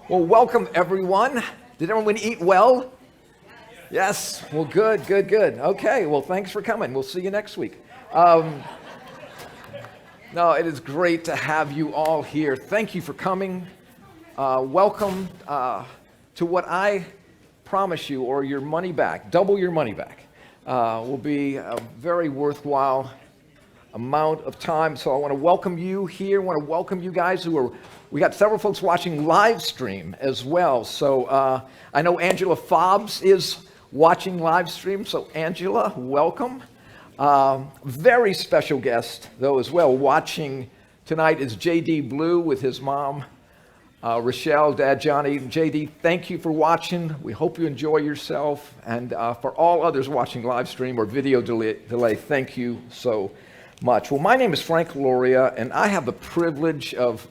Well, welcome everyone. Did everyone eat well? Yes. Well, good. Okay, well, thanks for coming. We'll see you next week. No, it is great to have you all here. Thank you for coming. Welcome to what I promise you, or your money back, double your money back, will be a very worthwhile amount of time. So I want to welcome you here. I want to welcome you guys we got several folks watching live stream as well. So I know Angela Fobbs is watching live stream. So Angela, welcome. Very special guest though as well. Watching tonight is J.D. Blue with his mom, Rochelle, Dad Johnny. J.D., thank you for watching. We hope you enjoy yourself. And for all others watching live stream or video delay, thank you so much. Well, my name is Frank Loria, and I have the privilege of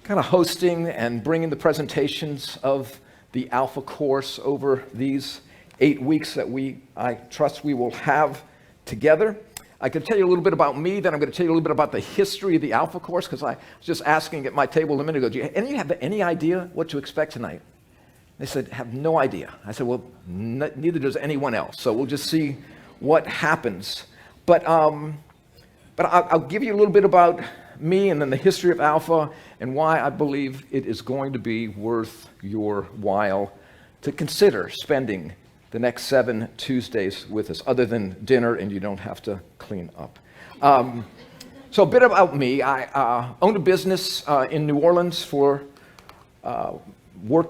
kind of hosting and bringing the presentations of the Alpha course over these 8 weeks that I trust we will have together. I can tell you a little bit about me, then I'm going to tell you a little bit about the history of the Alpha course, because I was just asking at my table a minute ago, do you have any idea what to expect tonight? They said, have no idea. I said, well, neither does anyone else, so we'll just see what happens. But I'll give you a little bit about me and then the history of Alpha and why I believe it is going to be worth your while to consider spending the next 7 Tuesdays with us, other than dinner and you don't have to clean up. So a bit about me. I owned a business in New Orleans worked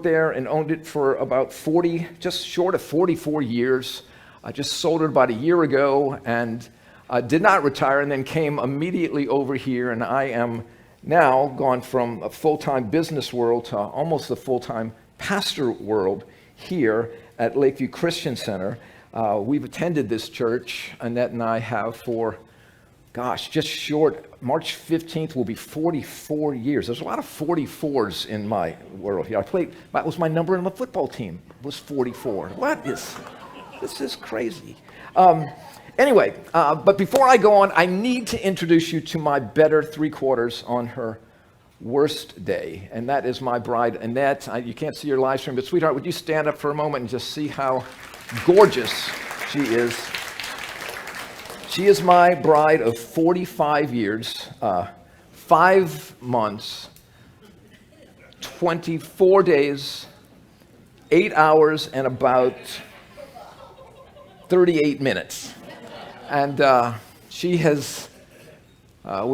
there and owned it for about just short of 44 years. I just sold it about a year ago and did not retire, and then came immediately over here, and I am now gone from a full-time business world to almost the full-time pastor world here at Lakeview Christian Center. We've attended this church, Annette and I have, for, just short, March 15th will be 44 years. There's a lot of 44s in my world here. That was my number on the football team, was 44. This is crazy. Anyway, but before I go on, I need to introduce you to my better three-quarters on her worst day, and that is my bride, Annette. You can't see your live stream, but sweetheart, would you stand up for a moment and just see how gorgeous she is? She is my bride of 45 years, 5 months, 24 days, 8 hours, and about 38 minutes. And we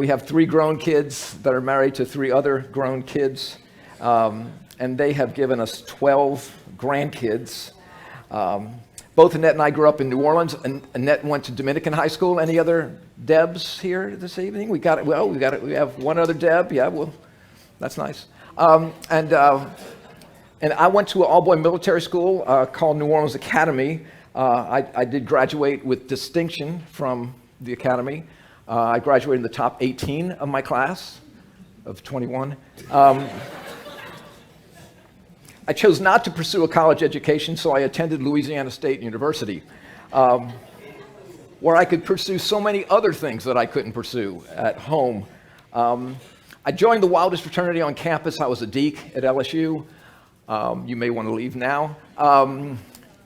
have 3 grown kids that are married to 3 other grown kids, and they have given us 12 grandkids. Both Annette and I grew up in New Orleans, and Annette went to Dominican High School. Any other Debs here this evening? We have one other Deb. Yeah, well, that's nice. And I went to an all-boy military school called New Orleans Academy. I did graduate with distinction from the academy. I graduated in the top 18 of my class of 21. I chose not to pursue a college education, so I attended Louisiana State University, where I could pursue so many other things that I couldn't pursue at home. I joined the wildest fraternity on campus. I was a deek at LSU. You may want to leave now.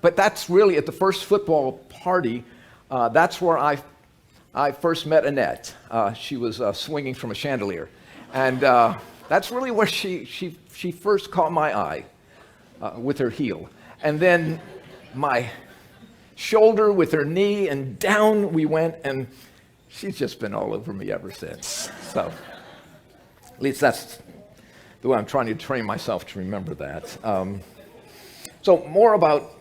But that's really at the first football party. That's where I first met Annette. She was swinging from a chandelier, and that's really where she first caught my eye with her heel, and then my shoulder with her knee, and down we went, and she's just been all over me ever since. So at least that's the way I'm trying to train myself to remember that. So more about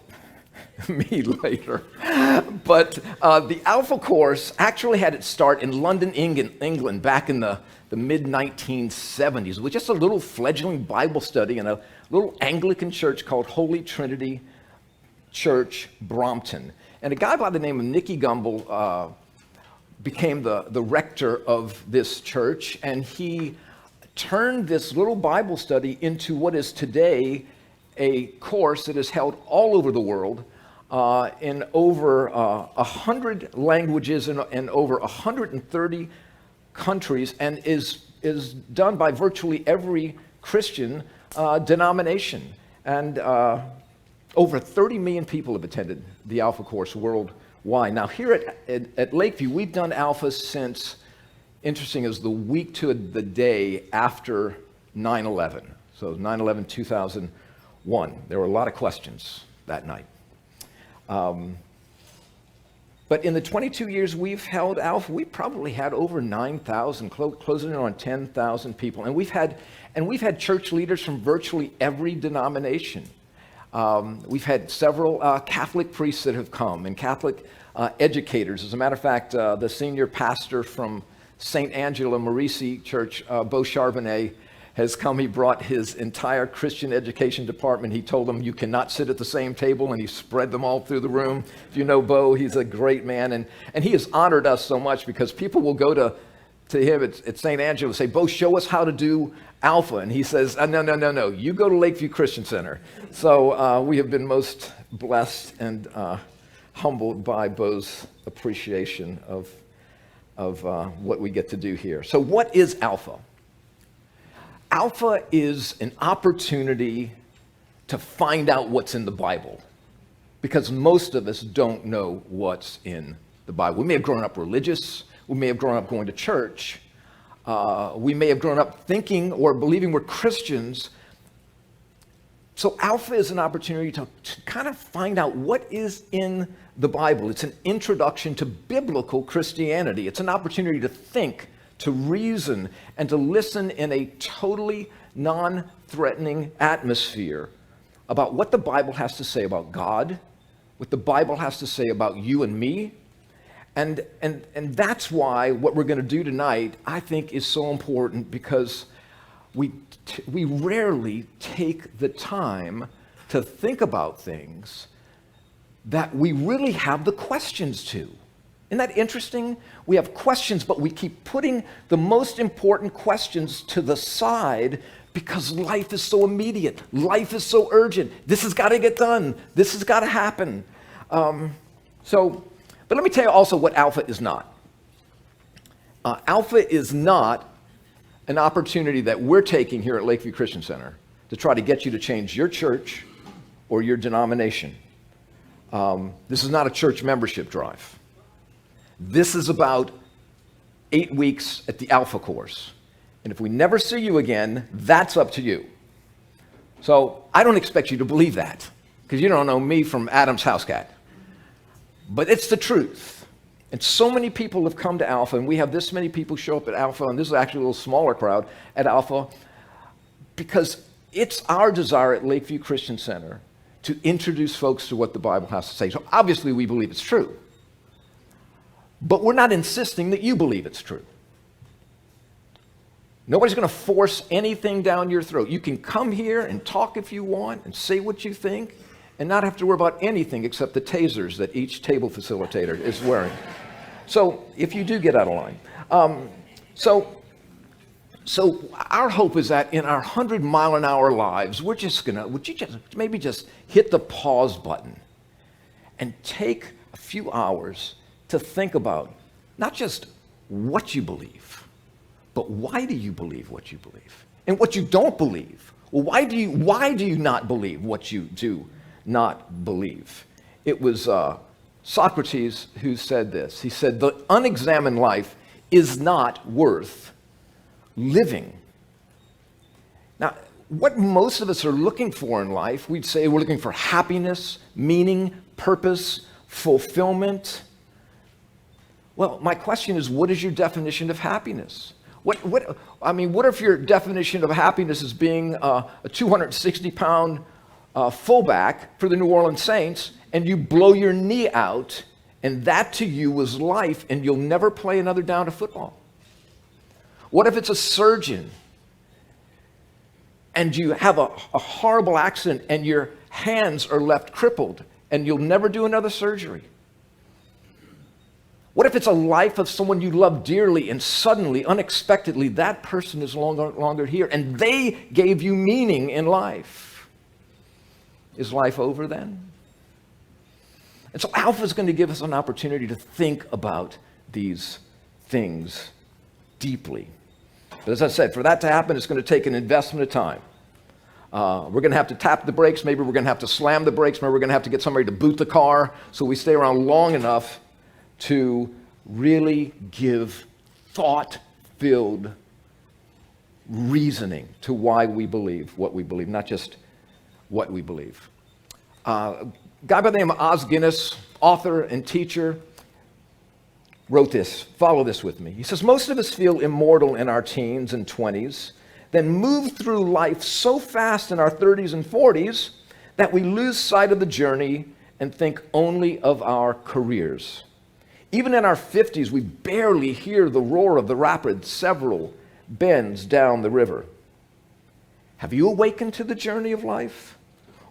me later. But the Alpha course actually had its start in London, England, back in the mid-1970s, with just a little fledgling Bible study in a little Anglican church called Holy Trinity Church, Brompton. And a guy by the name of Nicky Gumbel became the rector of this church, and he turned this little Bible study into what is today a course that is held all over the world in over 100 languages and over 130 countries, and is done by virtually every Christian denomination. And over 30 million people have attended the Alpha course worldwide. Now, here at Lakeview, we've done Alpha since, interesting, as the week to the day after 9/11. So 9/11/2001. There were a lot of questions that night. But in the 22 years we've held Alpha, we've probably had over 9,000, closing in on 10,000 people. And we've had church leaders from virtually every denomination. We've had several Catholic priests that have come, and Catholic educators. As a matter of fact, the senior pastor from St. Angela Merici Church, Bo Charbonnet, has come. He brought his entire Christian education department. He told them, you cannot sit at the same table, and he spread them all through the room. If you know Bo, he's a great man, and he has honored us so much because people will go to him at St. Angela and say, Bo, show us how to do Alpha. And he says, no, you go to Lakeview Christian Center. So we have been most blessed and humbled by Bo's appreciation of what we get to do here. So what is Alpha? Alpha is an opportunity to find out what's in the Bible, because most of us don't know what's in the Bible. We may have grown up religious. We may have grown up going to church. We may have grown up thinking or believing we're Christians. So Alpha is an opportunity to kind of find out what is in the Bible. It's an introduction to biblical Christianity. It's an opportunity to think, to reason, and to listen in a totally non-threatening atmosphere about what the Bible has to say about God, what the Bible has to say about you and me. And that's why what we're going to do tonight, I think, is so important, because we rarely take the time to think about things that we really have the questions to. Isn't that interesting? We have questions, but we keep putting the most important questions to the side because life is so immediate. Life is so urgent. This has got to get done. This has got to happen. But let me tell you also what Alpha is not. Alpha is not an opportunity that we're taking here at Lakeview Christian Center to try to get you to change your church or your denomination. This is not a church membership drive. This is about 8 weeks at the Alpha course. And if we never see you again, that's up to you. So I don't expect you to believe that, because you don't know me from Adam's house cat. But it's the truth. And so many people have come to Alpha, and we have this many people show up at Alpha, and this is actually a little smaller crowd at Alpha, because it's our desire at Lakeview Christian Center to introduce folks to what the Bible has to say. So obviously we believe it's true. But we're not insisting that you believe it's true. Nobody's going to force anything down your throat. You can come here and talk if you want and say what you think and not have to worry about anything except the tasers that each table facilitator is wearing. So if you do get out of line. So our hope is that in our 100-mile-an-hour lives, would you just maybe just hit the pause button and take a few hours to think about not just what you believe, but why do you believe what you believe? And what you don't believe. Well, why do you not believe what you do not believe? It was Socrates who said this. He said, the unexamined life is not worth living. Now, what most of us are looking for in life, we'd say we're looking for happiness, meaning, purpose, fulfillment. Well, my question is, what is your definition of happiness? What if your definition of happiness is being a 260-pound fullback for the New Orleans Saints, and you blow your knee out, and that to you was life, and you'll never play another down of football? What if it's a surgeon, and you have a horrible accident, and your hands are left crippled, and you'll never do another surgery? What if it's a life of someone you love dearly, and suddenly, unexpectedly, that person is no longer here, and they gave you meaning in life? Is life over then? And so Alpha is going to give us an opportunity to think about these things deeply. But as I said, for that to happen, it's going to take an investment of time. We're going to have to tap the brakes. Maybe we're going to have to slam the brakes. Maybe we're going to have to get somebody to boot the car so we stay around long enough to really give thought-filled reasoning to why we believe what we believe, not just what we believe. A guy by the name of Os Guinness, author and teacher, wrote this. Follow this with me. He says, most of us feel immortal in our teens and 20s, then move through life so fast in our 30s and 40s that we lose sight of the journey and think only of our careers. Even in our 50s, we barely hear the roar of the rapids several bends down the river. Have you awakened to the journey of life?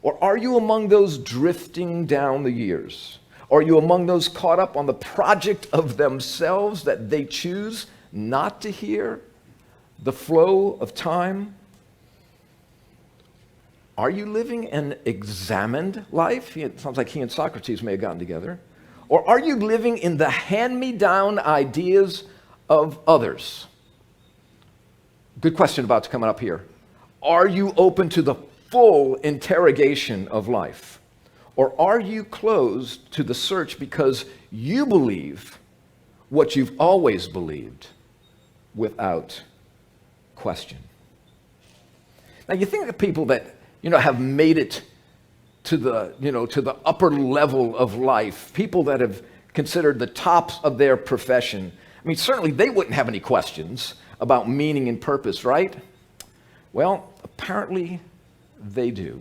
Or are you among those drifting down the years? Are you among those caught up on the project of themselves that they choose not to hear the flow of time? Are you living an examined life? It sounds like he and Socrates may have gotten together. Or are you living in the hand-me-down ideas of others? Good question about to come up here. Are you open to the full interrogation of life? Or are you closed to the search because you believe what you've always believed without question? Now you think of people that, have made it to the upper level of life, people that have considered the tops of their profession. I mean, certainly they wouldn't have any questions about meaning and purpose, right? Well, apparently they do.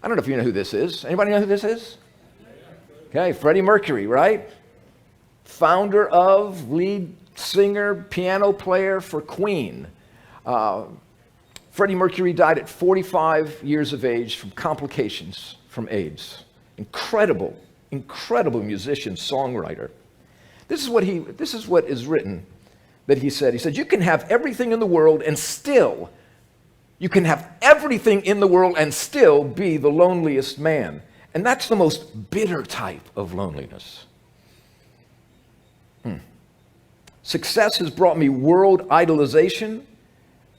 I don't know if you know who this is. Anybody know who this is? Okay, Freddie Mercury, right? Founder of, lead singer, piano player for Queen. Freddie Mercury died at 45 years of age from complications from AIDS. Incredible musician, songwriter. This is what is written that he said. He said, you can have everything in the world and still be the loneliest man. And that's the most bitter type of loneliness. Success has brought me world idolization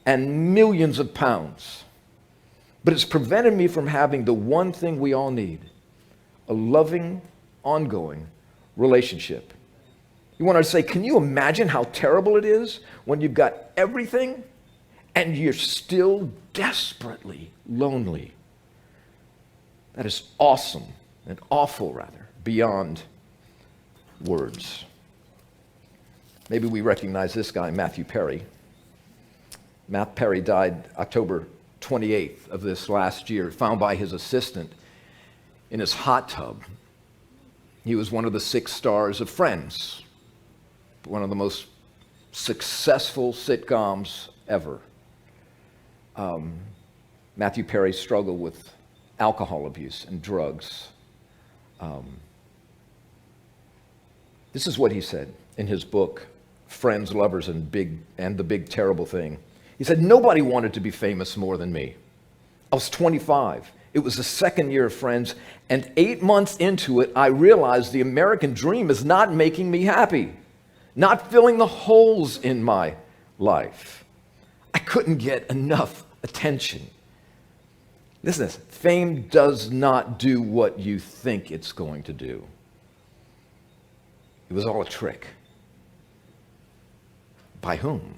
and millions of pounds. But it's prevented me from having the one thing we all need, a loving, ongoing relationship. You want to say, can you imagine how terrible it is when you've got everything and you're still desperately lonely? That is awesome and awful, rather, beyond words. Maybe we recognize this guy, Matthew Perry. Matt Perry died October 28th of this last year, found by his assistant in his hot tub. He was one of the 6 stars of Friends, one of the most successful sitcoms ever. Matthew Perry struggled with alcohol abuse and drugs. This is what he said in his book, Friends, Lovers, and the Big Terrible Thing. He said, nobody wanted to be famous more than me. I was 25. It was the second year of Friends, and 8 months into it, I realized the American dream is not making me happy, not filling the holes in my life. I couldn't get enough attention. Listen to this. Fame does not do what you think it's going to do. It was all a trick. By whom?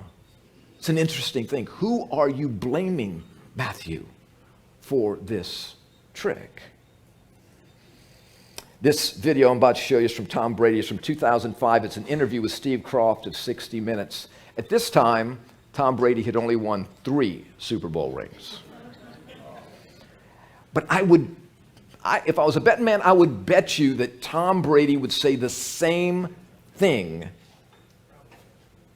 It's an interesting thing. Who are you blaming, Matthew, for this trick? This video I'm about to show you is from Tom Brady. It's from 2005. It's an interview with Steve Croft of 60 Minutes. At this time, Tom Brady had only won 3 Super Bowl rings. But if I was a betting man, I would bet you that Tom Brady would say the same thing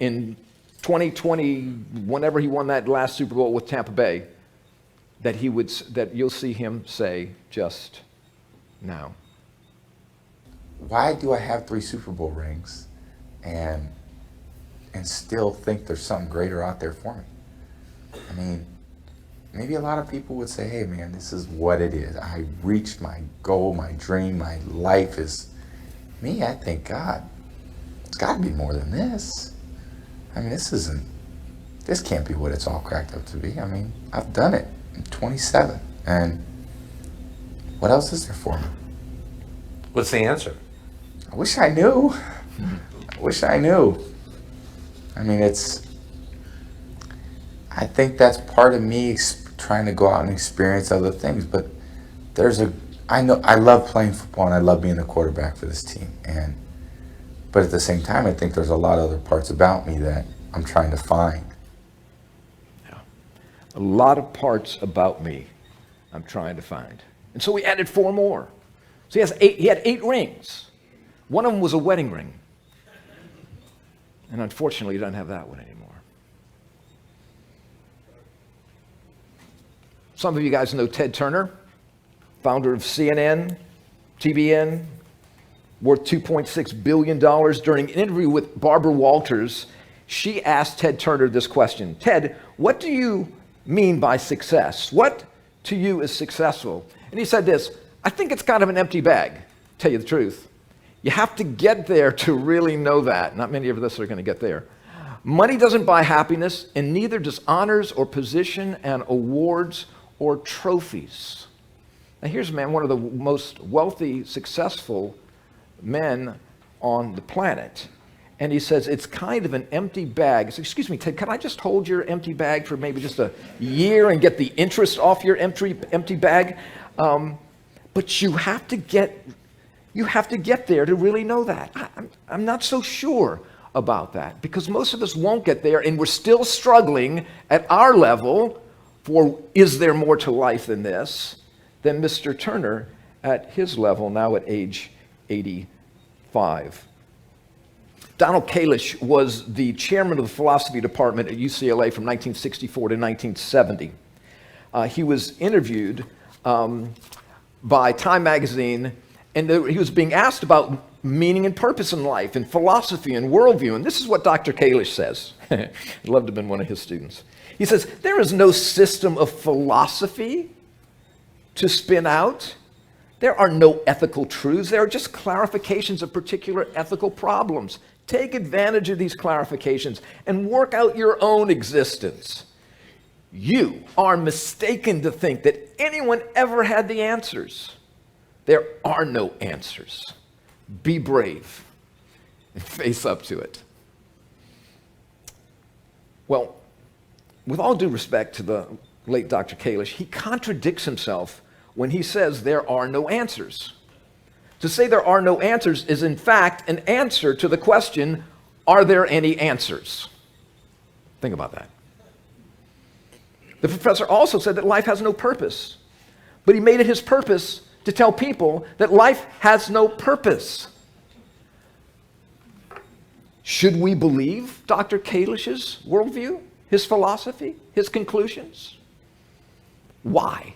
in 2020, whenever he won that last Super Bowl with Tampa Bay, that you'll see him say just now. Why do I have 3 Super Bowl rings and still think there's something greater out there for me? I mean, maybe a lot of people would say, hey man, this is what it is. I reached my goal, my dream, my life is me. I think, God, it's got to be more than this. I mean, this isn't this can't be what it's all cracked up to be. I mean, I've done it. I'm 27. And what else is there for me? What's the answer? I wish I knew. I wish I knew. I mean, I think that's part of me trying to go out and experience other things. But I love playing football and I love being the quarterback for this team. But at the same time, I think there's a lot of other parts about me that I'm trying to find. Yeah. A lot of parts about me I'm trying to find. And so we added 4 more. So he had 8 rings. One of them was a wedding ring. And unfortunately, he doesn't have that one anymore. Some of you guys know Ted Turner, founder of CNN, TBN, worth $2.6 billion. During an interview with Barbara Walters, she asked Ted Turner this question. Ted, what do you mean by success? What to you is successful? And he said this, I think it's kind of an empty bag, tell you the truth. You have to get there to really know that. Not many of us are going to get there. Money doesn't buy happiness, and neither does honors or position and awards or trophies. Now here's a man, one of the most wealthy, successful men on the planet. And he says, it's kind of an empty bag. So, excuse me, Ted, can I just hold your empty bag for maybe just a year and get the interest off your empty bag? But you have to get there to really know that. I'm not so sure about that because most of us won't get there and we're still struggling at our level for is there more to life than this than Mr. Turner at his level now at age 85. Donald Kalish was the chairman of the philosophy department at UCLA from 1964 to 1970. He was interviewed by Time magazine, and he was being asked about meaning and purpose in life and philosophy and worldview. And this is what Dr. Kalish says. I'd love to have been one of his students. He says, there is no system of philosophy to spin out. There are no ethical truths. There are just clarifications of particular ethical problems. Take advantage of these clarifications and work out your own existence. You are mistaken to think that anyone ever had the answers. There are no answers. Be brave and face up to it. Well, with all due respect to the late Dr. Kalish, he contradicts himself when he says there are no answers. To say there are no answers is in fact an answer to the question, are there any answers? Think about that. The professor also said that life has no purpose, but he made it his purpose to tell people that life has no purpose. Should we believe Dr. Kalish's worldview, his philosophy, his conclusions? Why?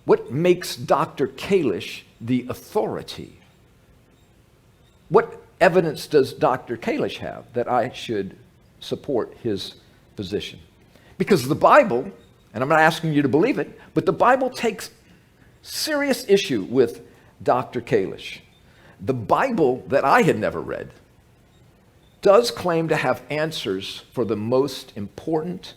What makes Dr. Kalish the authority? What evidence does Dr. Kalish have that I should support his position? Because the Bible, and I'm not asking you to believe it, but the Bible takes serious issue with Dr. Kalish. The Bible that I had never read does claim to have answers for the most important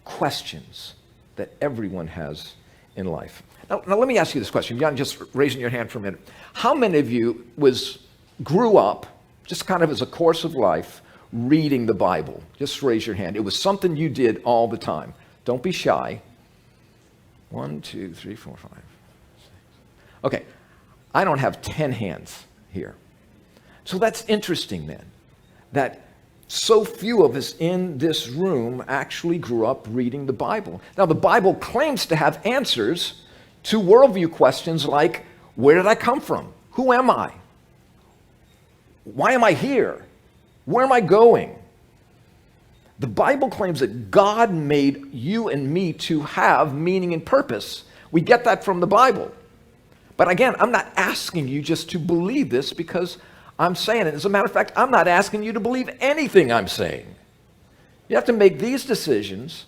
questions that everyone has in life. Now let me ask you this question. Beyond just raising your hand for a minute. How many of you grew up, just kind of as a course of life, reading the Bible? Just raise your hand. It was something you did all the time. Don't be shy. 1, 2, 3, 4, 5, 6. Okay, I don't have 10 hands here. So that's interesting then, that so few of us in this room actually grew up reading the Bible. Now, the Bible claims to have answers to worldview questions like, where did I come from? Who am I? Why am I here? Where am I going? The Bible claims that God made you and me to have meaning and purpose. We get that from the Bible. But again, I'm not asking you just to believe this because I'm saying it. As a matter of fact, I'm not asking you to believe anything I'm saying. You have to make these decisions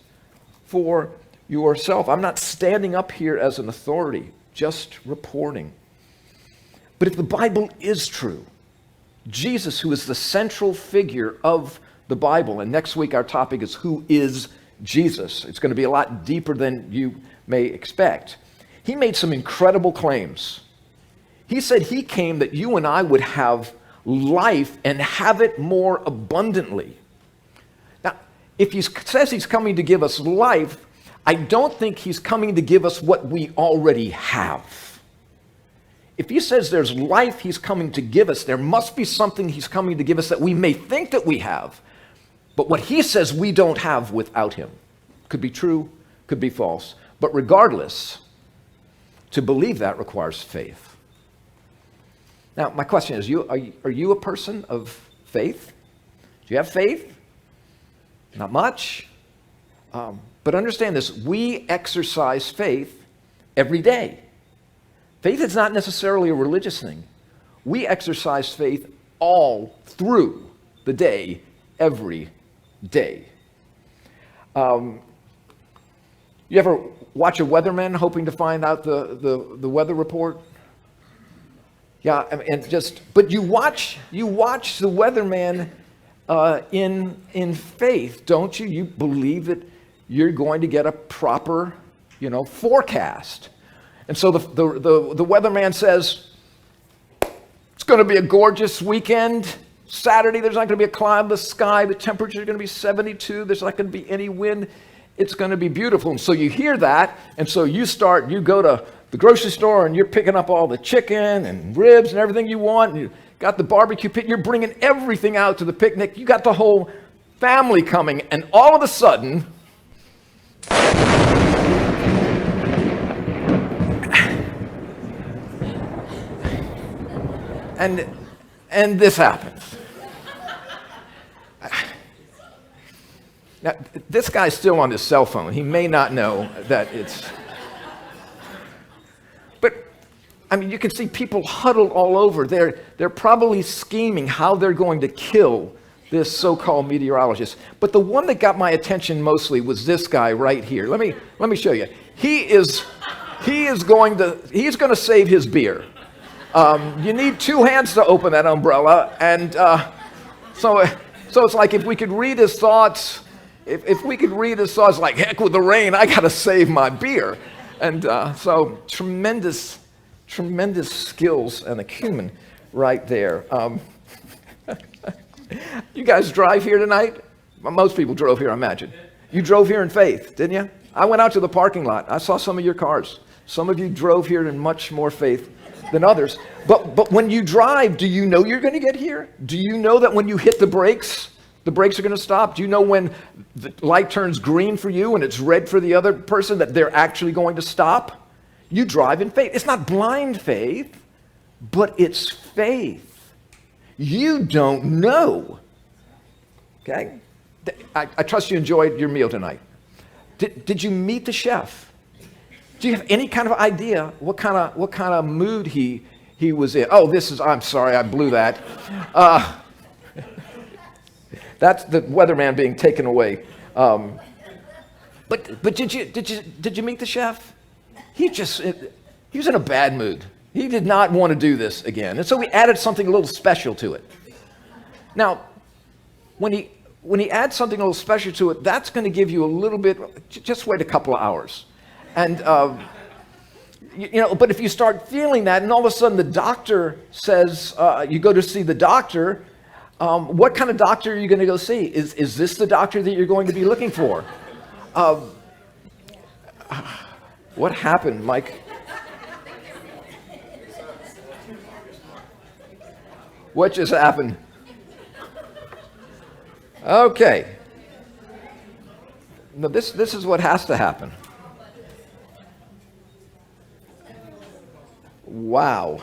for yourself. I'm not standing up here as an authority, just reporting. But if the Bible is true, Jesus, who is the central figure of the Bible. And next week, our topic is who is Jesus? It's going to be a lot deeper than you may expect. He made some incredible claims. He said he came that you and I would have life and have it more abundantly. Now, if he says he's coming to give us life, I don't think he's coming to give us what we already have. If he says there's life he's coming to give us, there must be something he's coming to give us that we may think that we have, but what he says we don't have without him. Could be true, could be false. But regardless, to believe that requires faith. Now, my question is, are you a person of faith? Do you have faith? Not much. But understand this, we exercise faith every day. Faith is not necessarily a religious thing. We exercise faith all through the day, every day. You ever watch a weatherman hoping to find out the weather report? Yeah, but you watch the weatherman in faith, don't you? You believe that you're going to get a proper, forecast. And so the weatherman says, it's going to be a gorgeous weekend. Saturday, there's not going to be a cloud in the sky. The temperature is going to be 72. There's not going to be any wind. It's going to be beautiful. And so you hear that, and so you go to the grocery store, and you're picking up all the chicken and ribs and everything you want, and you got the barbecue pit. You're bringing everything out to the picnic. You got the whole family coming, and all of a sudden, and this happens. Now, this guy's still on his cell phone. He may not know that it's... But, you can see people huddled all over. They're probably scheming how they're going to kill this so-called meteorologist. But the one that got my attention mostly was this guy right here. Let me show you. He's going to save his beer. You need two hands to open that umbrella, and so it's like if we could read his thoughts, if we could read his thoughts, like heck with the rain, I got to save my beer, and so tremendous skills and acumen right there. You guys drive here tonight? Most people drove here, I imagine. You drove here in faith, didn't you? I went out to the parking lot. I saw some of your cars. Some of you drove here in much more faith than others. But when you drive, do you know you're going to get here? Do you know that when you hit the brakes are going to stop? Do you know when the light turns green for you and it's red for the other person that they're actually going to stop? You drive in faith. It's not blind faith, but it's faith. You don't know. Okay? I trust you enjoyed your meal tonight. Did you meet the chef? Do you have any kind of idea what kind of mood he was in? Oh, I'm sorry, I blew that. That's the weatherman being taken away. But did you meet the chef? He was in a bad mood. He did not want to do this again. And so we added something a little special to it. Now, when he adds something a little special to it, that's going to give you a little bit, just wait a couple of hours. And, but if you start feeling that, and all of a sudden the doctor says, you go to see the doctor, what kind of doctor are you going to go see? Is this the doctor that you're going to be looking for? What happened, Mike? What just happened? Okay. No, this is what has to happen. Wow.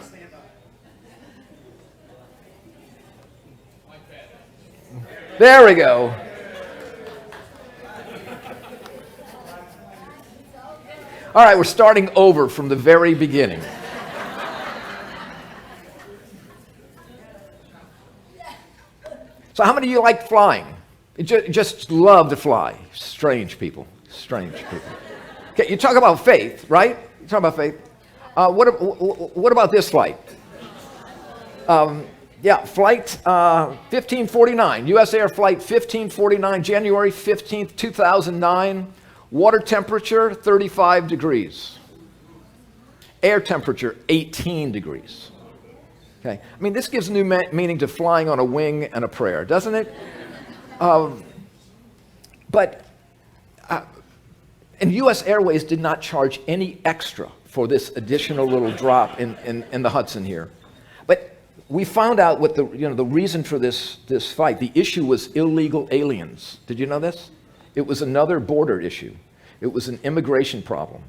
There we go. All right, we're starting over from the very beginning. So how many of you like flying? You just love to fly. Strange people. Okay, you talk about faith, right? You talk about faith. What about this flight? Yeah, flight 1549, U.S. Air Flight 1549, January 15th, 2009. Water temperature, 35 degrees. Air temperature, 18 degrees. Okay, I mean, this gives new meaning to flying on a wing and a prayer, doesn't it? And U.S. Airways did not charge any extra for this additional little drop in the Hudson here. But we found out what the reason for this fight. The issue was illegal aliens. Did you know this? It was another border issue. It was an immigration problem.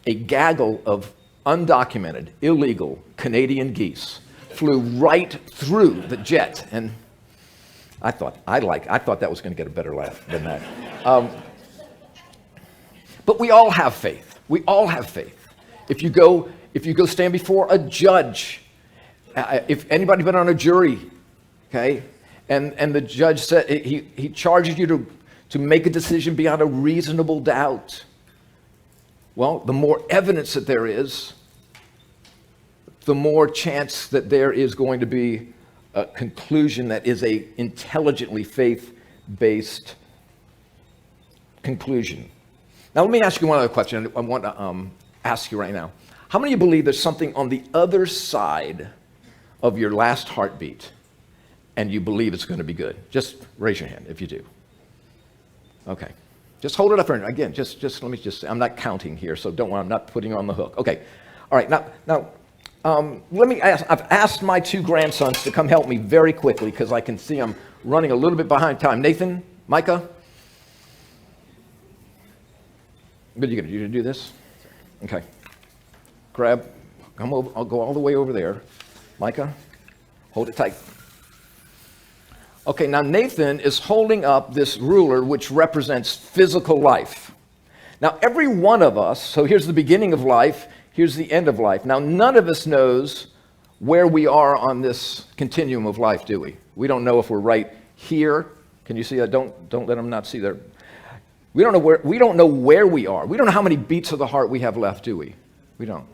A gaggle of undocumented, illegal Canadian geese flew right through the jet, and I thought that was going to get a better laugh than that. But we all have faith. We all have faith. If you go stand before a judge, if anybody been on a jury, okay, and the judge said he charges you to make a decision beyond a reasonable doubt. Well, the more evidence that there is, the more chance that there is going to be a conclusion that is a intelligently faith-based conclusion. Now, let me ask you one other question I want to ask you right now. How many of you believe there's something on the other side of your last heartbeat and you believe it's going to be good? Just raise your hand if you do. Okay. Just hold it up for again. Just let me just say, I'm not counting here, so don't worry, I'm not putting you on the hook. Okay. All right. Now, let me ask. I've asked my two grandsons to come help me very quickly because I can see I'm running a little bit behind time. Nathan, Micah, what are you gonna do this? Okay. Grab. Come over. I'll go all the way over there. Micah, hold it tight. Okay, now Nathan is holding up this ruler which represents physical life. Now every one of us, so here's the beginning of life, here's the end of life. Now none of us knows where we are on this continuum of life, do we? We don't know if we're right here. Can you see that? Don't let them not see there. We don't know where we are. We don't know how many beats of the heart we have left, do we? We don't.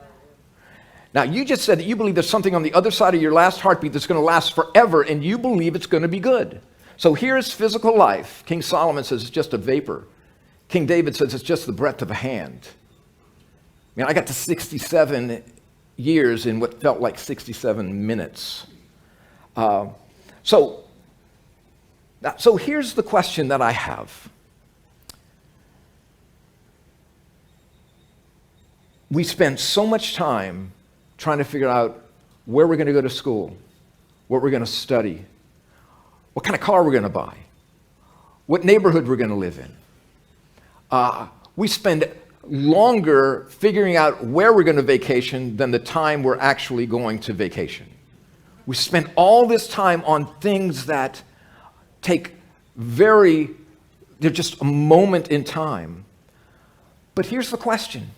Now, you just said that you believe there's something on the other side of your last heartbeat that's going to last forever, and you believe it's going to be good. So here's physical life. King Solomon says it's just a vapor. King David says it's just the breadth of a hand. I mean, I got to 67 years in what felt like 67 minutes. So here's the question that I have. We spend so much time trying to figure out where we're going to go to school, what we're going to study, what kind of car we're going to buy, what neighborhood we're going to live in. We spend longer figuring out where we're going to vacation than the time we're actually going to vacation. We spend all this time on things that they're just a moment in time. But here's the question.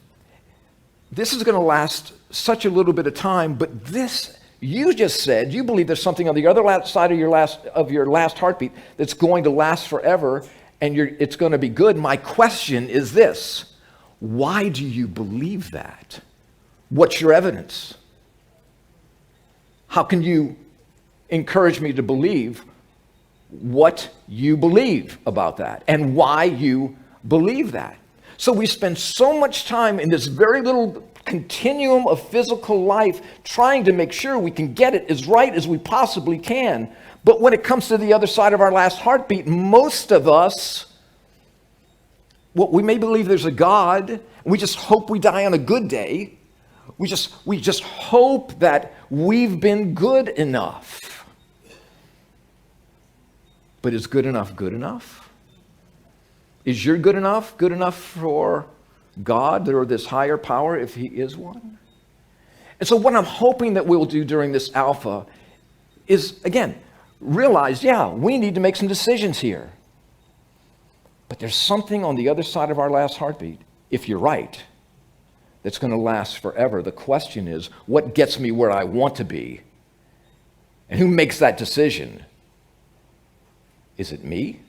This is going to last such a little bit of time, but this, you just said, you believe there's something on the other side of your last heartbeat that's going to last forever, and it's going to be good. My question is this: why do you believe that? What's your evidence? How can you encourage me to believe what you believe about that and why you believe that? So we spend so much time in this very little continuum of physical life trying to make sure we can get it as right as we possibly can. But when it comes to the other side of our last heartbeat, most of us, we may believe there's a God, and we just hope we die on a good day. We just hope that we've been good enough. But is good enough good enough? Is your good enough for God or this higher power if he is one? And so what I'm hoping that we'll do during this Alpha is, again, realize, we need to make some decisions here. But there's something on the other side of our last heartbeat, if you're right, that's going to last forever. The question is, what gets me where I want to be? And who makes that decision? Is it me?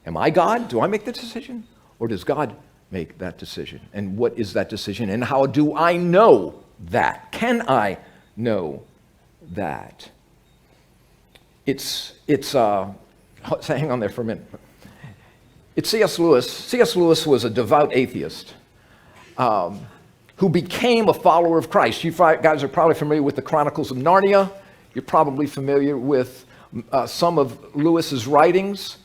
Am I God? Do I make the decision? Or does God make that decision? And what is that decision? And how do I know that? Can I know that? hang on there for a minute. It's C.S. Lewis. C.S. Lewis was a devout atheist who became a follower of Christ. You guys are probably familiar with the Chronicles of Narnia. You're probably familiar with some of Lewis's writings.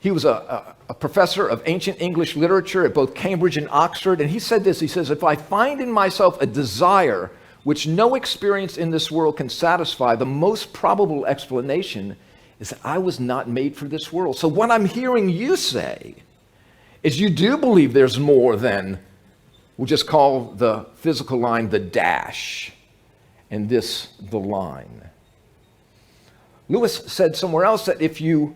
He was a professor of ancient English literature at both Cambridge and Oxford, and he said this, he says, "If I find in myself a desire which no experience in this world can satisfy, the most probable explanation is that I was not made for this world." So what I'm hearing you say is you do believe there's more than, we'll just call the physical line the dash, and this the line. Lewis said somewhere else that if you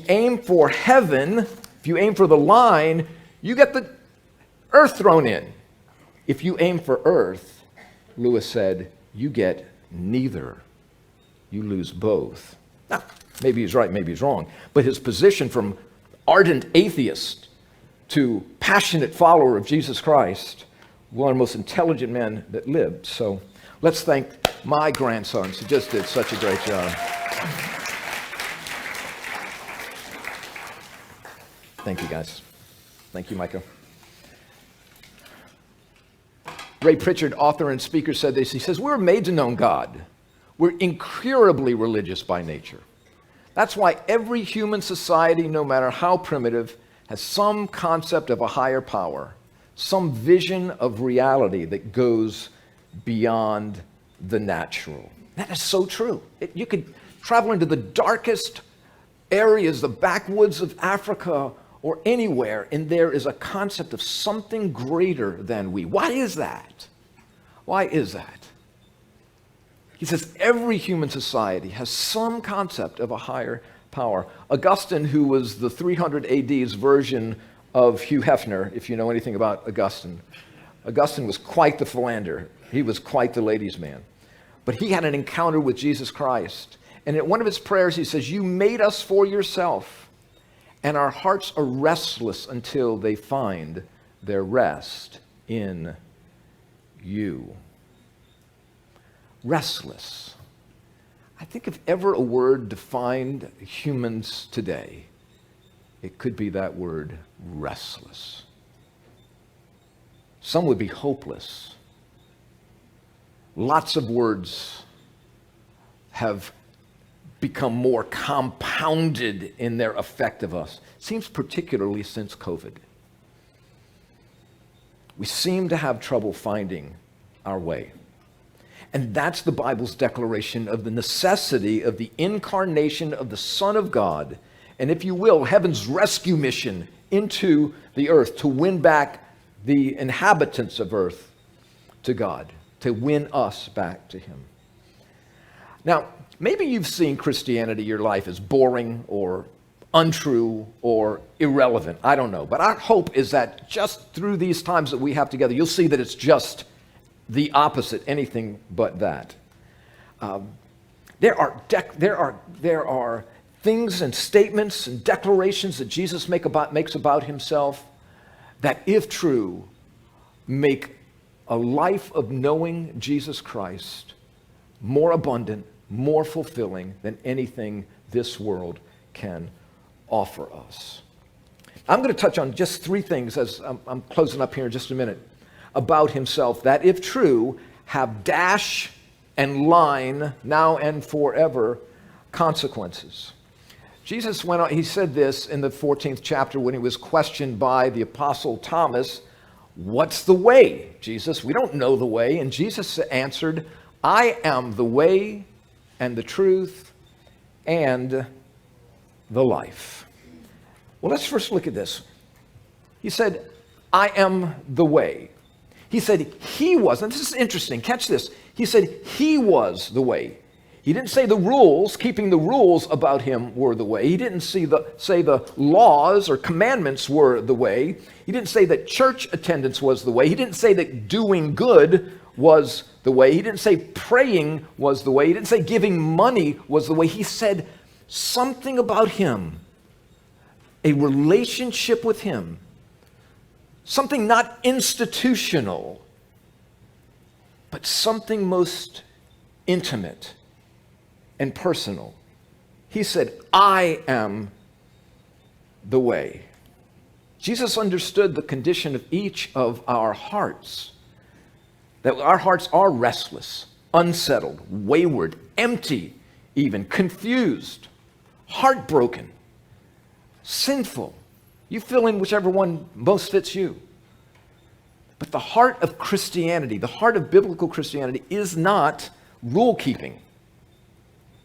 aim for heaven, if you aim for the line, you get the earth thrown in. If you aim for earth, Lewis said, you get neither. You lose both. Now, maybe he's right, maybe he's wrong, but his position from ardent atheist to passionate follower of Jesus Christ, one of the most intelligent men that lived. So let's thank my grandsons who just did such a great job. Thank you, guys. Thank you, Micah. Ray Pritchard, author and speaker, said this. He says, we're made to know God. We're incurably religious by nature. That's why every human society, no matter how primitive, has some concept of a higher power, some vision of reality that goes beyond the natural. That is so true. You could travel into the darkest areas, the backwoods of Africa or anywhere, and there is a concept of something greater than we. Why is that? Why is that? He says every human society has some concept of a higher power. Augustine, who was the 300 AD's version of Hugh Hefner, if you know anything about Augustine, Augustine was quite the philanderer. He was quite the ladies' man. But he had an encounter with Jesus Christ. And in one of his prayers, he says, you made us for yourself, and our hearts are restless until they find their rest in you. Restless. I think if ever a word defined humans today, it could be that word, restless. Some would be hopeless. Lots of words have become more compounded in their effect of us. Seems particularly since COVID. We seem to have trouble finding our way. And that's the Bible's declaration of the necessity of the incarnation of the Son of God, and if you will, heaven's rescue mission into the earth to win back the inhabitants of earth to God, to win us back to him. Now, maybe you've seen Christianity, your life as boring or untrue or irrelevant. I don't know. But our hope is that just through these times that we have together, you'll see that it's just the opposite, anything but that. There are things and statements and declarations that Jesus makes about himself that, if true, make a life of knowing Jesus Christ more abundant, more fulfilling than anything this world can offer us. I'm going to touch on just three things as I'm closing up here in just a minute about himself that, if true, have dash and line, now and forever, consequences. Jesus went on, he said this in the 14th chapter when he was questioned by the apostle Thomas, what's the way, Jesus? We don't know the way. And Jesus answered, I am the way and the truth and the life. Well, let's first look at this. He said, I am the way. He said he was, and this is interesting, catch this. He said he was the way. He didn't say the rules, keeping the rules about him were the way. He didn't say the laws or commandments were the way. He didn't say that church attendance was the way. He didn't say that doing good was the way. He didn't say praying was the way. He didn't say giving money was the way. He said something about him, a relationship with him, something not institutional, but something most intimate and personal. He said, I am the way. Jesus understood the condition of each of our hearts, that our hearts are restless, unsettled, wayward, empty, even confused, heartbroken, sinful. You fill in whichever one most fits you. But the heart of Christianity, the heart of biblical Christianity, is not rule keeping.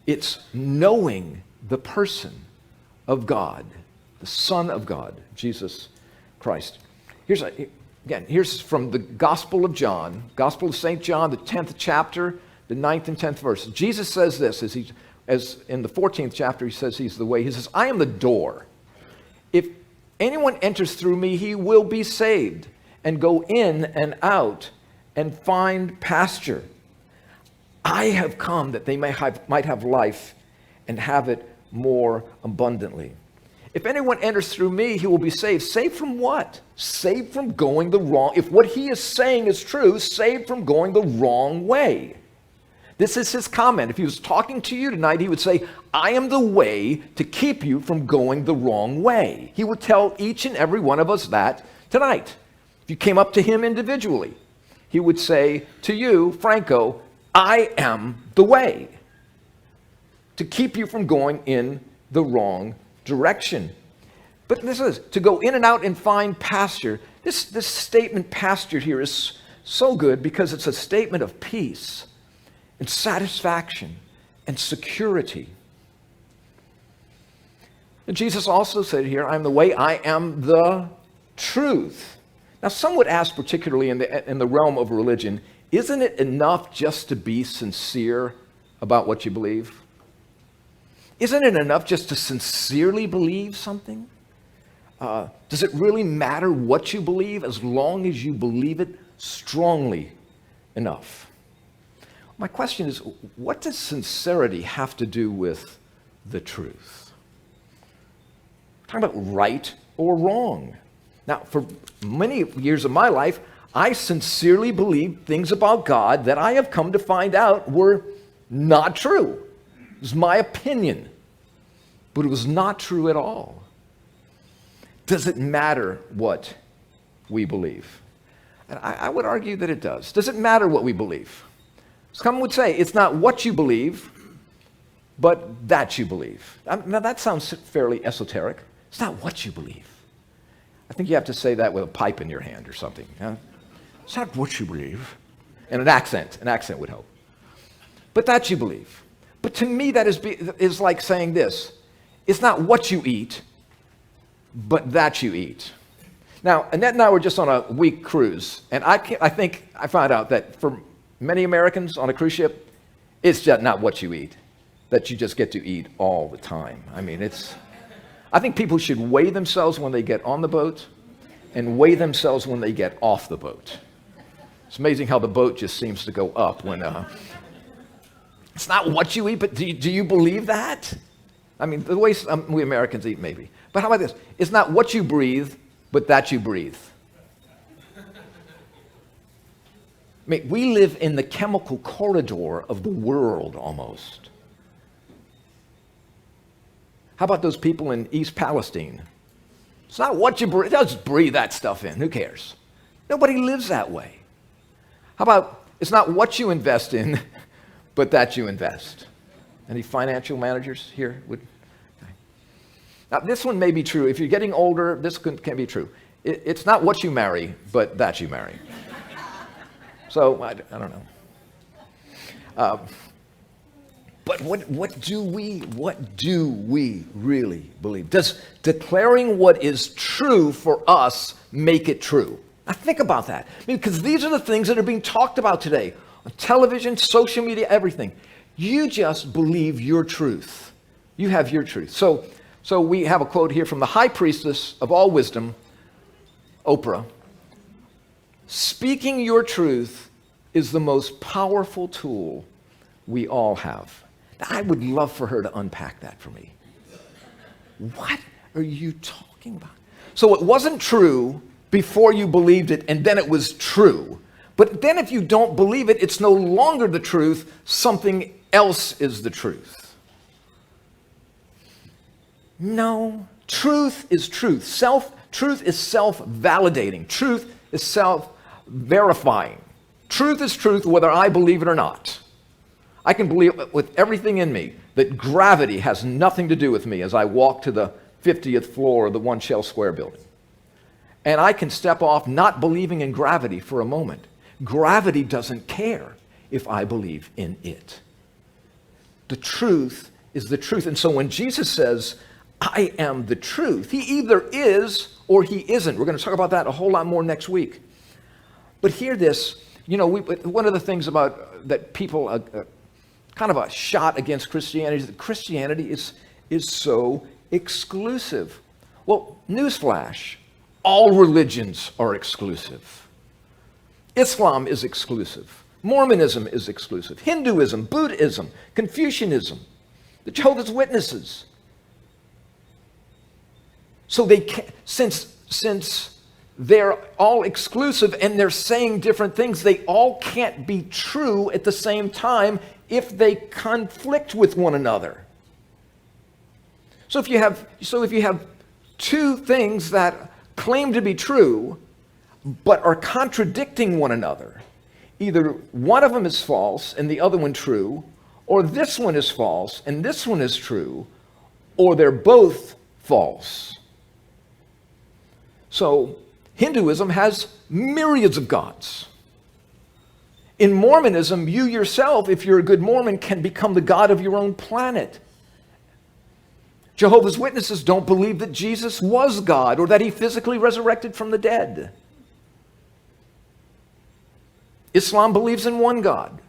It's knowing the person of God, the Son of God, Jesus Christ. Here's from the Gospel of John, Gospel of St. John, the 10th chapter, the 9th and 10th verse. Jesus says this, as in the 14th chapter, he says he's the way. He says, I am the door. If anyone enters through me, he will be saved and go in and out and find pasture. I have come that they might have life and have it more abundantly. If anyone enters through me, he will be saved. Saved from what? Saved from going the wrong. If what he is saying is true, saved from going the wrong way. This is his comment. If he was talking to you tonight, he would say, I am the way to keep you from going the wrong way. He would tell each and every one of us that tonight. If you came up to him individually, he would say to you, Franco, I am the way to keep you from going in the wrong direction. But this is to go in and out and find pasture. This statement, pasture, here is so good because it's a statement of peace and satisfaction and security. And Jesus also said here, I am the way, I am the truth. Now, some would ask, particularly in the realm of religion, isn't it enough just to be sincere about what you believe? Isn't it enough just to sincerely believe something? Does it really matter what you believe as long as you believe it strongly enough? My question is, what does sincerity have to do with the truth? We're talking about right or wrong. Now, for many years of my life, I sincerely believed things about God that I have come to find out were not true. It was my opinion, but it was not true at all. Does it matter what we believe? And I would argue that it does. Does it matter what we believe? Some would say it's not what you believe, but that you believe. Now that sounds fairly esoteric. It's not what you believe. I think you have to say that with a pipe in your hand or something. It's not what you believe. And an accent would help. But that you believe. But to me, that is like saying this. It's not what you eat, but that you eat. Now, Annette and I were just on a week cruise, and I think I found out that for many Americans on a cruise ship, it's just not what you eat, that you just get to eat all the time. I mean, I think people should weigh themselves when they get on the boat and weigh themselves when they get off the boat. It's amazing how the boat just seems to go up when, it's not what you eat, but do you believe that? I mean, the way we Americans eat, maybe. But how about this? It's not what you breathe, but that you breathe. I mean, we live in the chemical corridor of the world almost. How about those people in East Palestine? It's not what you breathe. Just breathe that stuff in. Who cares? Nobody lives that way. How about it's not what you invest in, but that you invest? Any financial managers here? Okay. Now, this one may be true. If you're getting older, this can be true. It's not what you marry, but that you marry. So, I don't know. But what do we really believe? Does declaring what is true for us make it true? Now think about that. Because these are the things that are being talked about today on television, social media, everything. You just believe your truth. You have your truth. So we have a quote here from the high priestess of all wisdom, Oprah. Speaking your truth is the most powerful tool we all have. Now, I would love for her to unpack that for me. What are you talking about? So it wasn't true before you believed it, and then it was true. But then if you don't believe it, it's no longer the truth. Something else is the truth. No. Truth is truth. Truth is self-validating. Truth is self-verifying. Truth is truth whether I believe it or not. I can believe with everything in me that gravity has nothing to do with me as I walk to the 50th floor of the One Shell Square building. And I can step off not believing in gravity for a moment. Gravity doesn't care if I believe in it. The truth is the truth. And so when Jesus says, I am the truth, he either is or he isn't. We're going to talk about that a whole lot more next week. But hear this, one of the things about that people, kind of a shot against Christianity is that Christianity is so exclusive. Well, newsflash, all religions are exclusive. Islam is exclusive. Mormonism is exclusive. Hinduism, Buddhism, Confucianism, the Jehovah's Witnesses. So they can't, since they're all exclusive and they're saying different things, they all can't be true at the same time if they conflict with one another. So if you have two things that claim to be true but are contradicting one another, either one of them is false and the other one true, or this one is false and this one is true, or they're both false. So Hinduism has myriads of gods. In Mormonism, you yourself, if you're a good Mormon, can become the god of your own planet. Jehovah's Witnesses don't believe that Jesus was God or that he physically resurrected from the dead. Islam believes in one God.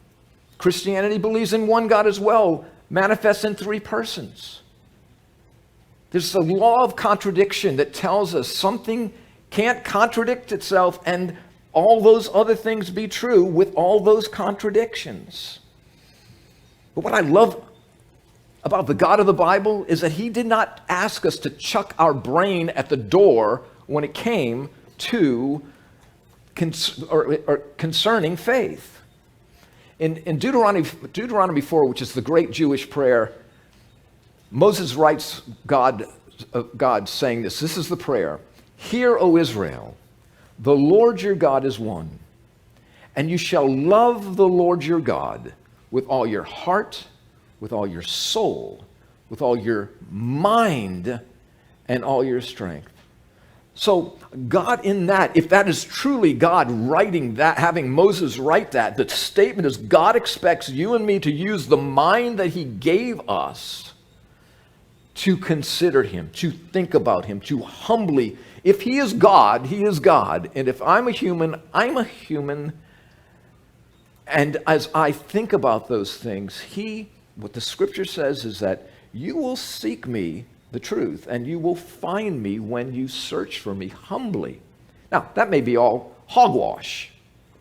Christianity believes in one God as well, manifests in three persons. There's a law of contradiction that tells us something can't contradict itself and all those other things be true with all those contradictions. But what I love about the God of the Bible is that he did not ask us to chuck our brain at the door when it came to concerning faith. In Deuteronomy 4, which is the great Jewish prayer, Moses writes God saying this. This is the prayer. Hear, O Israel, the Lord your God is one, and you shall love the Lord your God with all your heart, with all your soul, with all your mind, and all your strength. So God in that, if that is truly God writing that, having Moses write that, the statement is God expects you and me to use the mind that he gave us to consider him, to think about him, to humbly. If he is God, he is God. And if I'm a human, I'm a human. And as I think about those things, what the scripture says is that you will seek me, the truth, and you will find me when you search for me humbly. Now, that may be all hogwash.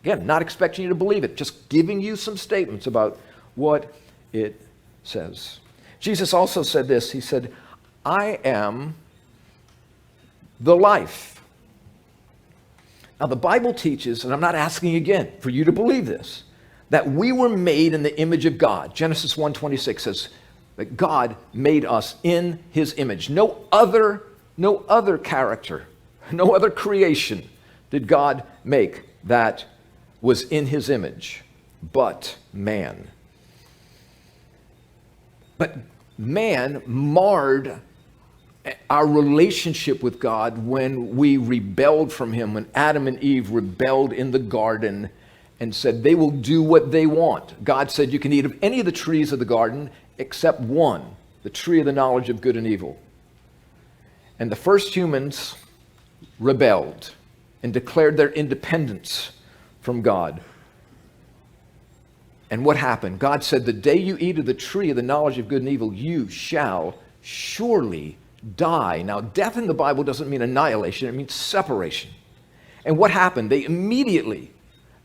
Again, not expecting you to believe it, just giving you some statements about what it says. Jesus also said this. He said, I am the life. Now, the Bible teaches, and I'm not asking again for you to believe this, that we were made in the image of God. Genesis 1:26 says that God made us in his image. No other character, no other creation did God make that was in his image, but man. But man marred our relationship with God when we rebelled from him, when Adam and Eve rebelled in the garden and said they will do what they want. God said you can eat of any of the trees of the garden except one, the tree of the knowledge of good and evil. And the first humans rebelled and declared their independence from God. And what happened? God said, the day you eat of the tree of the knowledge of good and evil, you shall surely die. Now, death in the Bible doesn't mean annihilation, it means separation. And what happened? They immediately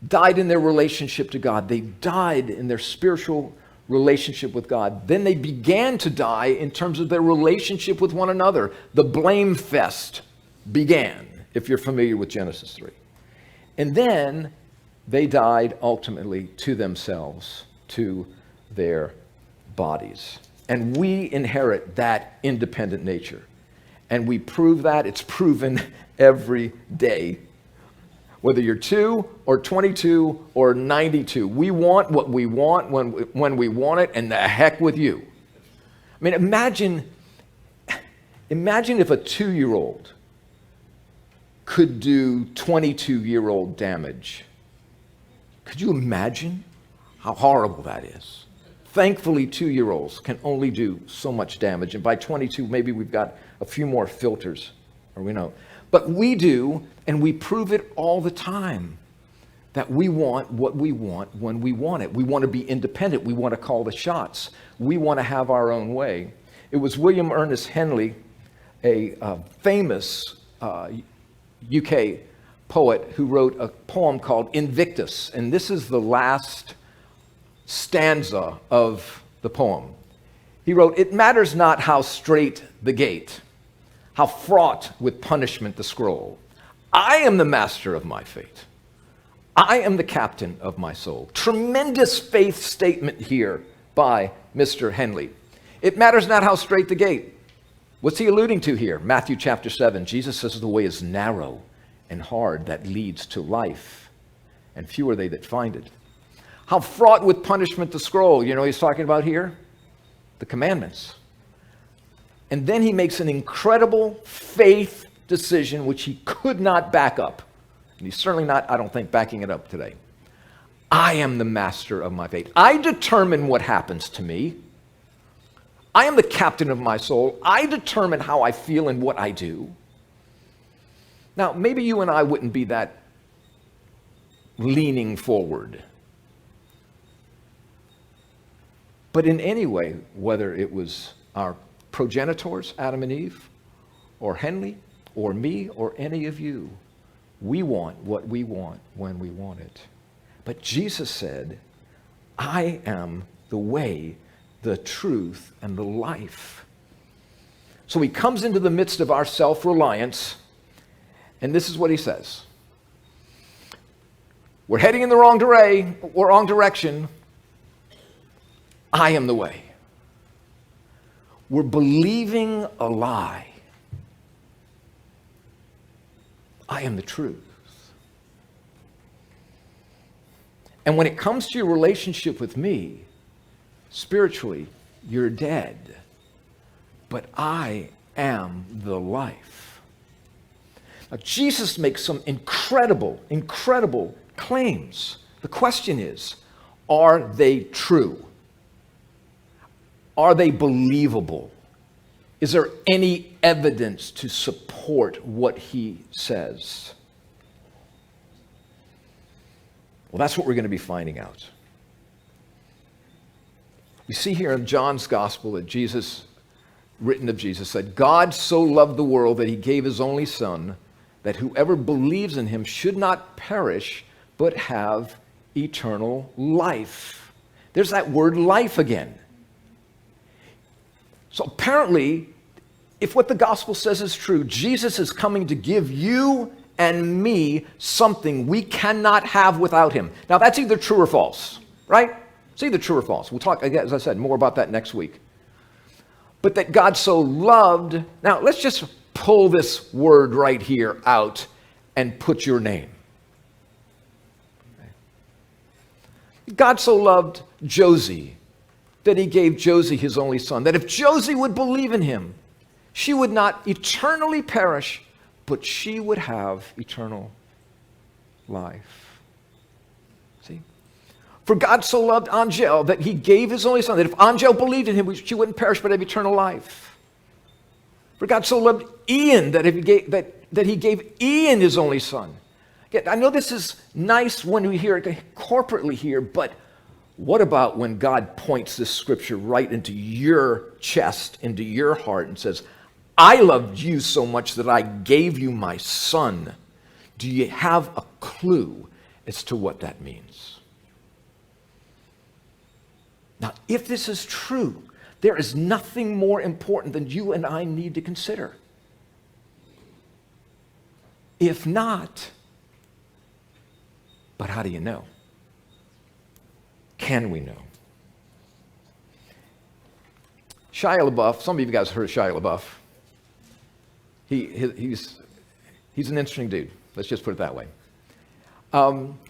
died in their relationship to God. They died in their spiritual relationship with God. Then they began to die in terms of their relationship with one another. The blame fest began, if you're familiar with Genesis 3. And then they died ultimately to themselves, to their bodies. And we inherit that independent nature. And we prove that. It's proven every day. Whether you're 2 or 22 or 92, we want what we want when we want it, and the heck with you. I mean, imagine if a 2-year-old could do 22-year-old damage. Could you imagine how horrible that is? Thankfully, 2-year-olds can only do so much damage. And by 22, maybe we've got a few more filters, or we know. But we do, and we prove it all the time, that we want what we want when we want it. We want to be independent. We want to call the shots. We want to have our own way. It was William Ernest Henley, a famous UK poet, who wrote a poem called Invictus. And this is the last stanza of the poem. He wrote, "It matters not how straight the gate, how fraught with punishment the scroll. I am the master of my fate. I am the captain of my soul." Tremendous faith statement here by Mr. Henley. It matters not how straight the gate. What's he alluding to here? Matthew chapter 7. Jesus says the way is narrow and hard that leads to life, and few are they that find it. How fraught with punishment the scroll. You know what he's talking about here? The commandments. And then he makes an incredible faith decision which he could not back up. And he's certainly not, I don't think, backing it up today. I am the master of my fate. I determine what happens to me. I am the captain of my soul. I determine how I feel and what I do. Now, maybe you and I wouldn't be that leaning forward. But in any way, whether it was our progenitors, Adam and Eve, or Henley, or me, or any of you, we want what we want when we want it. But Jesus said, I am the way, the truth, and the life. So he comes into the midst of our self-reliance, and this is what he says. We're heading in the wrong direction. I am the way. We're believing a lie. I am the truth. And when it comes to your relationship with me, spiritually, you're dead. But I am the life. Now, Jesus makes some incredible claims. The question is, are they true? Are they believable? Is there any evidence to support what he says? Well, that's what we're going to be finding out. We see here in John's gospel that Jesus, written of Jesus, said, God so loved the world that he gave his only son, that whoever believes in him should not perish, but have eternal life. There's that word life again. So apparently, if what the gospel says is true, Jesus is coming to give you and me something we cannot have without him. Now, that's either true or false, right? It's either true or false. We'll talk, as I said, more about that next week. But that God so loved... Now, let's just pull this word right here out and put your name. God so loved Josie that he gave Josie his only son, that if Josie would believe in him, she would not eternally perish, but she would have eternal life. See? For God so loved Angel that he gave his only son, that if Angel believed in him, she wouldn't perish, but have eternal life. For God so loved Ian that he gave Ian his only son. Again, I know this is nice when we hear it corporately here, but what about when God points this scripture right into your chest, into your heart, and says, I loved you so much that I gave you my son. Do you have a clue as to what that means? Now, if this is true, there is nothing more important than you and I need to consider. If not, but how do you know? Can we know? Shia LaBeouf, some of you guys heard of Shia LaBeouf. He's an interesting dude. Let's just put it that way.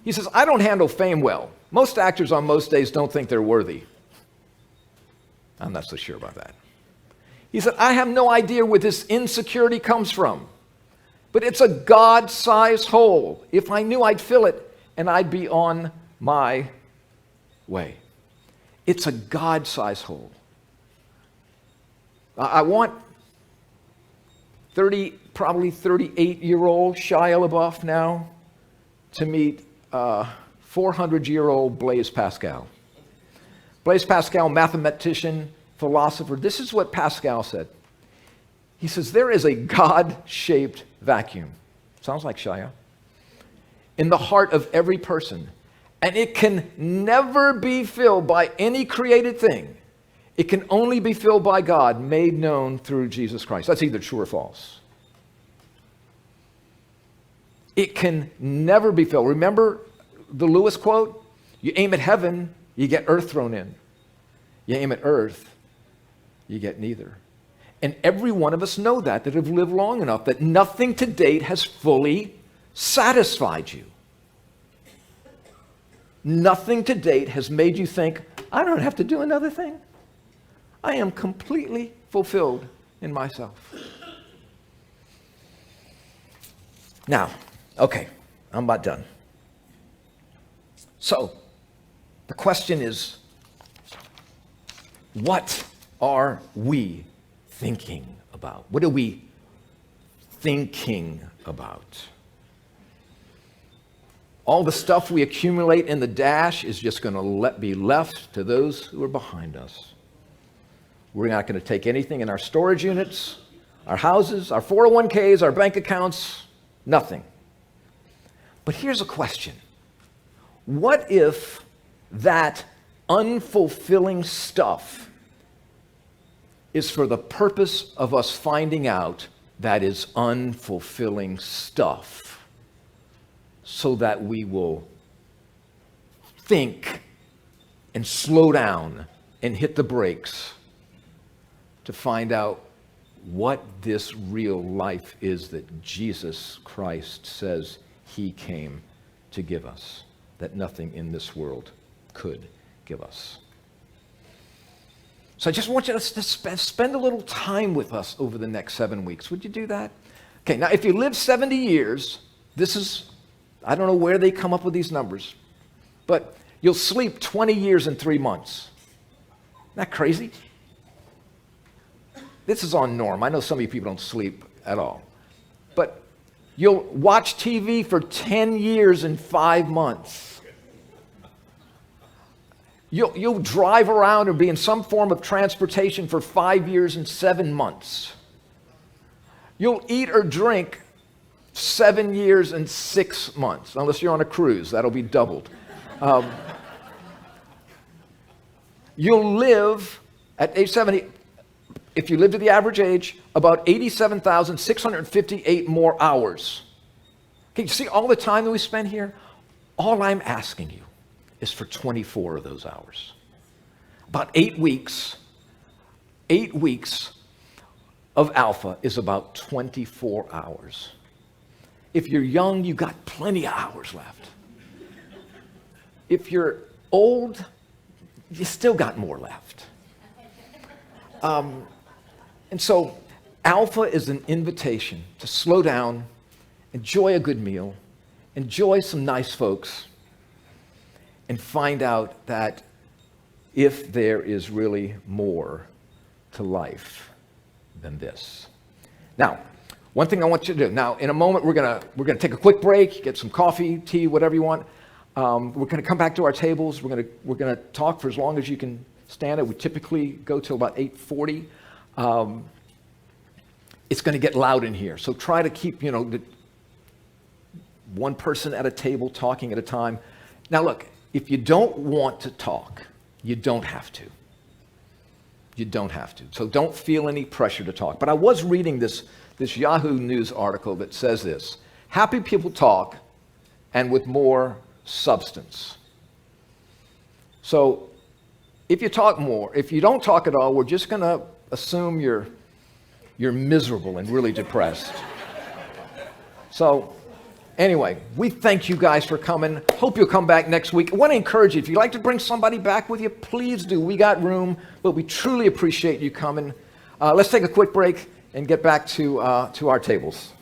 He says, I don't handle fame well. Most actors on most days don't think they're worthy. I'm not so sure about that. He said, I have no idea where this insecurity comes from, but it's a God-sized hole. If I knew, I'd fill it, and I'd be on my way. It's a God-sized hole. I want probably 38-year-old Shia LaBeouf now to meet 400-year-old Blaise Pascal. Blaise Pascal, mathematician, philosopher. This is what Pascal said. He says, there is a God-shaped vacuum. Sounds like Shia. In the heart of every person. And it can never be filled by any created thing. It can only be filled by God, made known through Jesus Christ. That's either true or false. It can never be filled. Remember the Lewis quote? You aim at heaven, you get earth thrown in. You aim at earth, you get neither. And every one of us know that have lived long enough, that nothing to date has fully satisfied you. Nothing to date has made you think, I don't have to do another thing. I am completely fulfilled in myself. Now, okay, I'm about done. So, the question is, what are we thinking about? What are we thinking about? All the stuff we accumulate in the dash is just going to be left to those who are behind us. We're not going to take anything in our storage units, our houses, our 401ks, our bank accounts, nothing. But here's a question. What if that unfulfilling stuff is for the purpose of us finding out that is unfulfilling stuff, so that we will think and slow down and hit the brakes to find out what this real life is that Jesus Christ says he came to give us, that nothing in this world could give us. So I just want you to spend a little time with us over the next 7 weeks. Would you do that? Okay, now if you live 70 years, this is, I don't know where they come up with these numbers, but you'll sleep 20 years in 3 months. Isn't that crazy? This is on norm. I know some of you people don't sleep at all. But you'll watch TV for 10 years in 5 months. You'll drive around or be in some form of transportation for 5 years and 7 months. You'll eat or drink 7 years and 6 months, unless you're on a cruise. That'll be doubled. You'll live at age 70, if you live to the average age, about 87,658 more hours. Okay, you see all the time that we spend here? All I'm asking you is for 24 of those hours. About 8 weeks. 8 weeks of Alpha is about 24 hours. If you're young, you've got plenty of hours left. If you're old, you still got more left. And so Alpha is an invitation to slow down, enjoy a good meal, enjoy some nice folks, and find out that if there is really more to life than this. Now, one thing I want you to do. Now, in a moment, we're gonna take a quick break, get some coffee, tea, whatever you want. We're gonna come back to our tables. We're gonna talk for as long as you can stand it. We typically go till about 8:40. It's gonna get loud in here, so try to keep, one person at a table talking at a time. Now, look, if you don't want to talk, you don't have to. You don't have to. So don't feel any pressure to talk. But I was reading this Yahoo News article that says this: happy people talk, and with more substance. So if you talk more, if you don't talk at all, we're just going to assume you're miserable and really depressed. So anyway, we thank you guys for coming. Hope you'll come back next week. I want to encourage you, if you'd like to bring somebody back with you, please do. We got room, but we truly appreciate you coming. Let's take a quick break and get back to our tables.